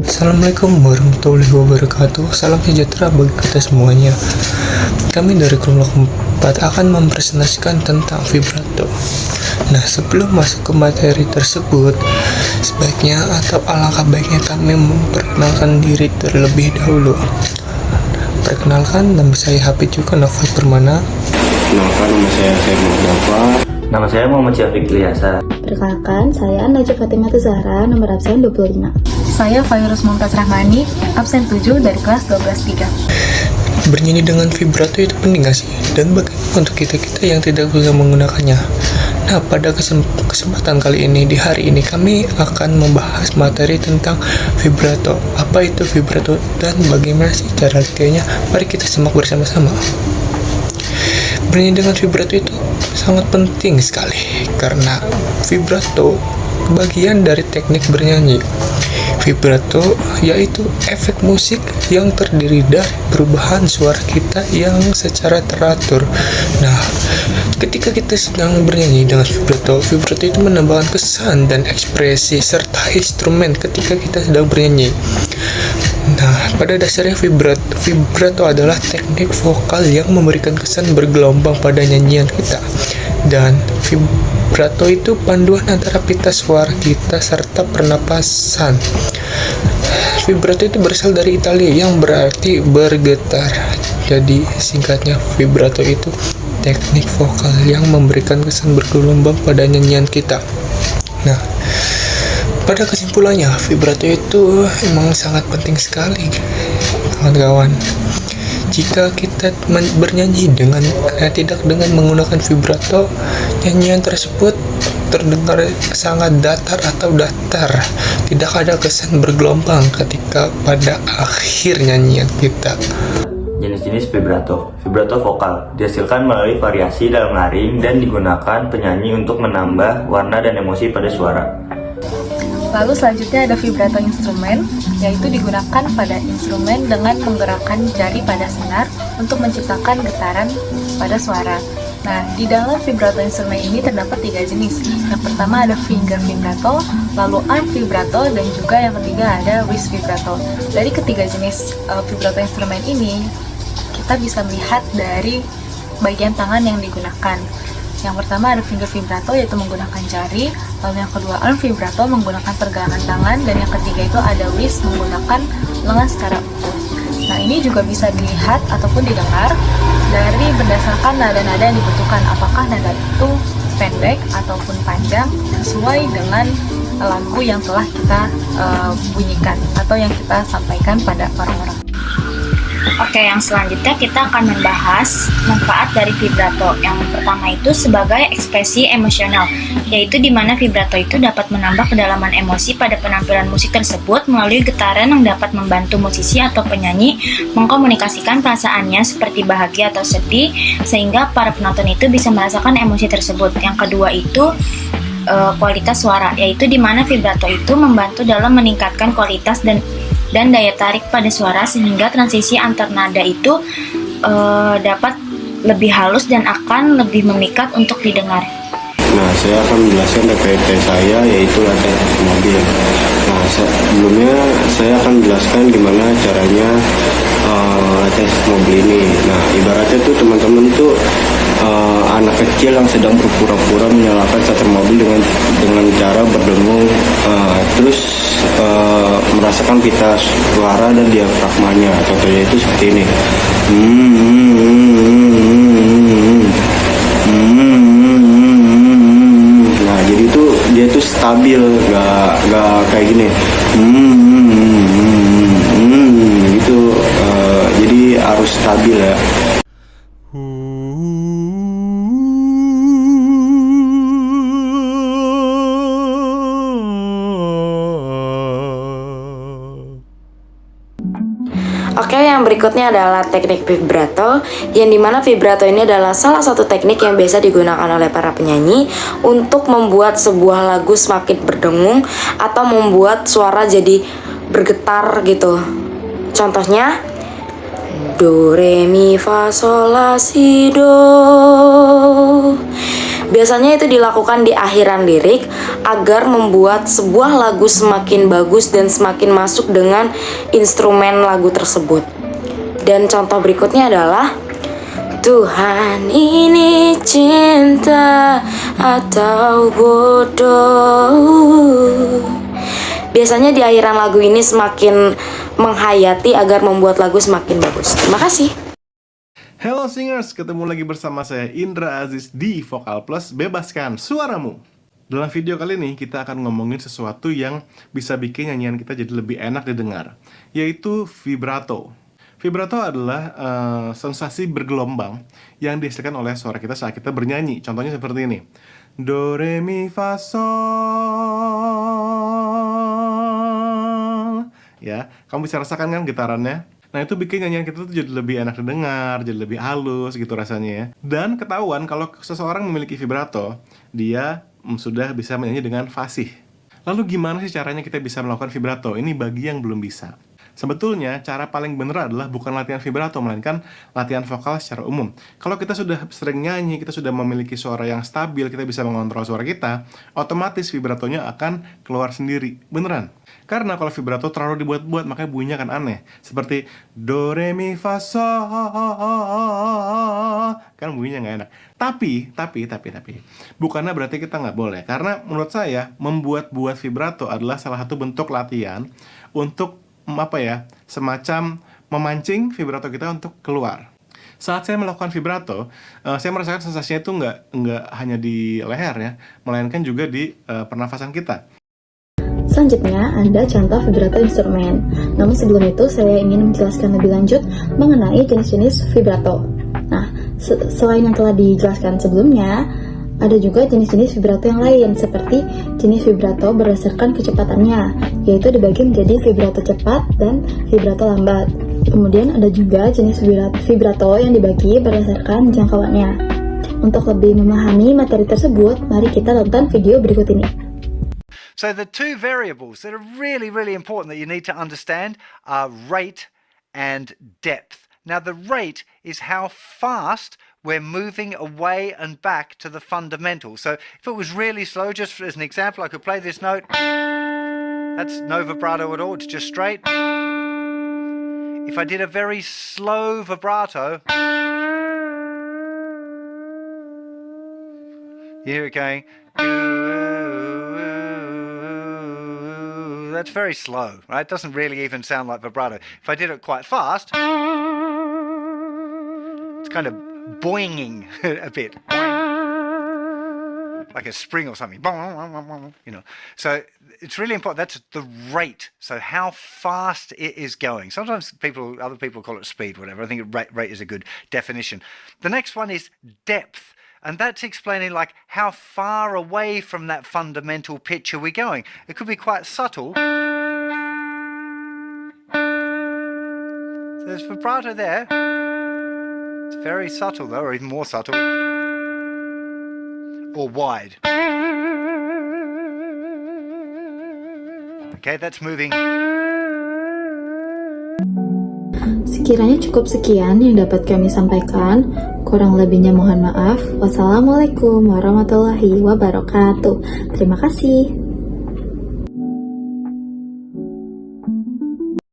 Assalamualaikum warahmatullahi wabarakatuh. Salam sejahtera bagi kita semuanya. Kami dari Kelompok 4 akan mempresentasikan tentang vibrato. Nah, sebelum masuk ke materi tersebut, sebaiknya atau alangkah baiknya kami memperkenalkan diri terlebih dahulu. Perkenalkan, nama saya Habib juga Novel Permana. Kenalkan, nama saya Mustafa. Nama saya Muhammad Syafiq Ilyasa. Perkenalkan, saya Najwa Fatimah Zahra, nomor absen 25. Saya Fairuz Mumtaz Rahmani, absen 7 dari kelas 12-3. Bernyanyi dengan vibrato itu penting gak sih? Dan bagaimana untuk kita-kita yang tidak bisa menggunakannya? Nah, pada kesempatan kali ini, di hari ini kami akan membahas materi tentang vibrato. Apa itu vibrato dan bagaimana sih cara latihannya? Mari kita simak bersama-sama. Bernyanyi dengan vibrato itu sangat penting sekali karena vibrato bagian dari teknik bernyanyi. Vibrato yaitu efek musik yang terdiri dari perubahan suara kita yang secara teratur. Nah, ketika kita sedang bernyanyi dengan vibrato itu menambahkan kesan dan ekspresi serta instrumen ketika kita sedang bernyanyi. Nah, pada dasarnya vibrato adalah teknik vokal yang memberikan kesan bergelombang pada nyanyian kita. Dan vibrato itu panduan antara pita suara kita serta pernapasan. Vibrato itu berasal dari Italia yang berarti bergetar. Jadi singkatnya, vibrato itu teknik vokal yang memberikan kesan bergelombang pada nyanyian kita. Nah, pada kesimpulannya, vibrato itu emang sangat penting sekali, kawan-kawan. Jika kita bernyanyi tidak dengan menggunakan vibrato, nyanyian tersebut terdengar sangat datar. Tidak ada kesan bergelombang ketika pada akhir nyanyian kita. Jenis-jenis vibrato. Vibrato vokal dihasilkan melalui variasi dalam naring dan digunakan penyanyi untuk menambah warna dan emosi pada suara. Lalu selanjutnya ada vibrato instrumen, yaitu digunakan pada instrumen dengan menggerakkan jari pada senar untuk menciptakan getaran pada suara. Nah, di dalam vibrato instrumen ini terdapat 3 jenis. Yang pertama ada finger vibrato, lalu arm vibrato, dan juga yang ketiga ada wrist vibrato. Dari ketiga jenis vibrato instrumen ini, kita bisa melihat dari bagian tangan yang digunakan. Yang pertama ada finger vibrato, yaitu menggunakan jari, lalu yang kedua arm vibrato menggunakan pergelangan tangan, dan yang ketiga itu ada wrist menggunakan lengan secara utuh. Nah, ini juga bisa dilihat ataupun didengar dari berdasarkan nada-nada yang dibutuhkan, apakah nada itu pendek ataupun panjang sesuai dengan lagu yang telah kita bunyikan atau yang kita sampaikan pada orang-orang. Oke, yang selanjutnya kita akan membahas manfaat dari vibrato. Yang pertama itu sebagai ekspresi emosional, yaitu di mana vibrato itu dapat menambah kedalaman emosi pada penampilan musik tersebut melalui getaran yang dapat membantu musisi atau penyanyi mengkomunikasikan perasaannya seperti bahagia atau sedih, sehingga para penonton itu bisa merasakan emosi tersebut. Yang kedua itu kualitas suara, yaitu di mana vibrato itu membantu dalam meningkatkan kualitas dan daya tarik pada suara sehingga transisi antar nada itu dapat lebih halus dan akan lebih memikat untuk didengar. Nah, saya akan menjelaskan DPT saya, yaitu latihan mobil. Nah, sebelumnya saya akan menjelaskan gimana caranya latihan mobil ini. Nah, ibaratnya tuh teman-teman tuh anak kecil yang sedang berpura-pura menyalakan starter mobil dengan cara berdengung, terus merasakan pita suara dan diafragmanya. Contohnya itu seperti ini. Nah, jadi tuh dia tuh stabil, nggak kayak gini. Gitu. Jadi harus stabil ya. Oke, yang berikutnya adalah teknik vibrato, yang dimana vibrato ini adalah salah satu teknik yang biasa digunakan oleh para penyanyi untuk membuat sebuah lagu semakin berdengung atau membuat suara jadi bergetar gitu. Contohnya do re mi fa sol la si do. Biasanya itu dilakukan di akhiran lirik agar membuat sebuah lagu semakin bagus dan semakin masuk dengan instrumen lagu tersebut. Dan contoh berikutnya adalah Tuhan ini cinta atau bodoh. Biasanya di akhiran lagu ini semakin menghayati agar membuat lagu semakin bagus. Terima kasih. Hello singers, ketemu lagi bersama saya Indra Aziz di Vokal Plus Bebaskan Suaramu. Dalam video kali ini kita akan ngomongin sesuatu yang bisa bikin nyanyian kita jadi lebih enak didengar, yaitu vibrato. Vibrato adalah sensasi bergelombang yang dihasilkan oleh suara kita saat kita bernyanyi. Contohnya seperti ini. Do, re, mi, fa, sol. Ya, kamu bisa rasakan kan getarannya? Nah, itu bikin nyanyian kita tuh jadi lebih enak didengar, jadi lebih halus gitu rasanya ya. Dan ketahuan kalau seseorang memiliki vibrato, dia sudah bisa menyanyi dengan fasih. Lalu gimana sih caranya kita bisa melakukan vibrato? Ini bagi yang belum bisa. Sebetulnya cara paling benar adalah bukan latihan vibrato, melainkan latihan vokal secara umum. Kalau kita sudah sering nyanyi, kita sudah memiliki suara yang stabil, kita bisa mengontrol suara kita, otomatis vibratonya akan keluar sendiri. Beneran. Karena kalau vibrato terlalu dibuat-buat, makanya bunyinya akan aneh. Seperti do, re, mi, fa, sol. Kan bunyinya nggak enak. Tapi, bukannya berarti kita nggak boleh. Karena menurut saya, membuat-buat vibrato adalah salah satu bentuk latihan untuk semacam memancing vibrato kita untuk keluar. Saat saya melakukan vibrato, saya merasakan sensasinya itu nggak hanya di leher ya, melainkan juga di pernafasan kita. Selanjutnya, ada contoh vibrato instrumen. Namun sebelum itu, saya ingin menjelaskan lebih lanjut mengenai jenis-jenis vibrato. Nah, selain yang telah dijelaskan sebelumnya, ada juga jenis-jenis vibrato yang lain, seperti jenis vibrato berdasarkan kecepatannya, yaitu dibagi menjadi vibrato cepat dan vibrato lambat. Kemudian ada juga jenis vibrato yang dibagi berdasarkan jangkauannya. Untuk lebih memahami materi tersebut, mari kita tonton video berikut ini. So the two variables that are really, really important that you need to understand are rate and depth. Now the rate is how fast we're moving away and back to the fundamental. So if it was really slow, just as an example, I could play this note. That's no vibrato at all, it's just straight. If I did a very slow vibrato, you hear it going, that's very slow, right? It doesn't really even sound like vibrato. If I did it quite fast, it's kind of boinging a bit, like a spring or something, you know. So it's really important. That's the rate. So how fast it is going. Sometimes other people call it speed, whatever. I think rate is a good definition. The next one is depth. And that's explaining like how far away from that fundamental pitch are we going. It could be quite subtle. So there's vibrato there. It's very subtle though, or even more subtle. Or wide. Okay, that's moving. Sekiranya cukup sekian yang dapat kami sampaikan, kurang lebihnya mohon maaf. Wassalamualaikum warahmatullahi wabarakatuh. Terima kasih.